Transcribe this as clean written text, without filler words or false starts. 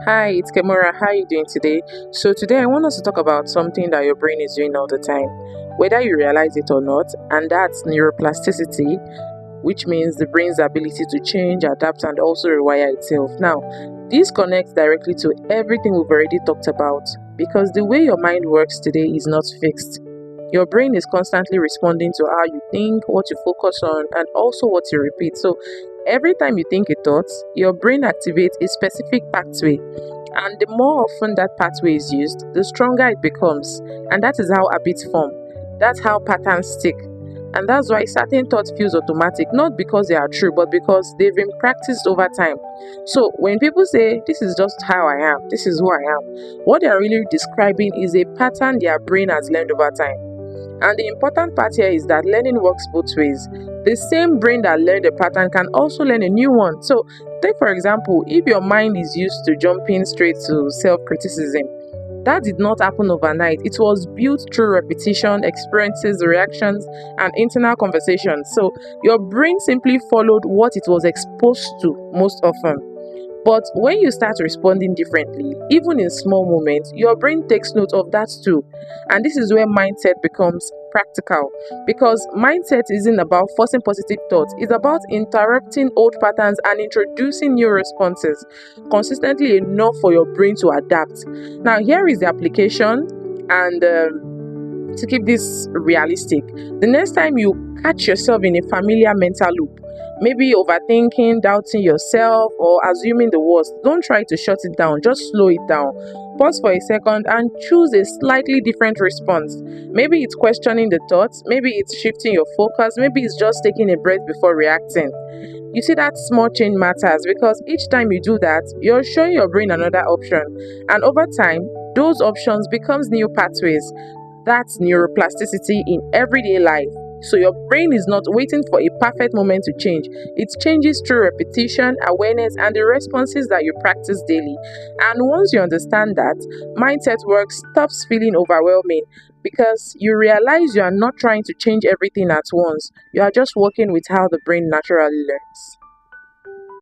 Hi, it's Kemura. How are you doing today? So today I want us to talk about something that your brain is doing all the time, whether you realize it or not, and that's neuroplasticity, which means the brain's ability to change, adapt, and also rewire itself. Now, this connects directly to everything we've already talked about because the way your mind works today is not fixed. Your brain is constantly responding to how you think, what you focus on, and also what you repeat. So, every time you think a thought, your brain activates a specific pathway, and the more often that pathway is used, the stronger it becomes. And that is how habits form. That's how patterns stick. And that's why certain thoughts feels automatic, not because they are true, but because they've been practiced over time. So when people say this is just how I am, this is who I am, what they are really describing is a pattern their brain has learned over time. And the important part here is that learning works both ways. The same brain that learned a pattern can also learn a new one. So, take for example, if your mind is used to jumping straight to self criticism, that did not happen overnight. It was built through repetition, experiences, reactions, and internal conversations. So, your brain simply followed what it was exposed to most often. But when you start responding differently, even in small moments, your brain takes note of that too. And this is where mindset becomes practical because mindset isn't about forcing positive thoughts, it's about interrupting old patterns and introducing new responses consistently enough for your brain to adapt. Now, here is the application, and to keep this realistic, the next time you catch yourself in a familiar mental loop, maybe overthinking, doubting yourself, or assuming the worst, don't try to shut it down, just slow it down. Pause for a second and choose a slightly different response. Maybe it's questioning the thoughts, maybe it's shifting your focus, maybe it's just taking a breath before reacting. You see, that small change matters because each time you do that, you're showing your brain another option. And over time, those options becomes new pathways. That's neuroplasticity in everyday life. So your brain is not waiting for a perfect moment to change. It changes through repetition, awareness, and the responses that you practice daily. And once you understand that, mindset work stops feeling overwhelming because you realize you are not trying to change everything at once. You are just working with how the brain naturally learns.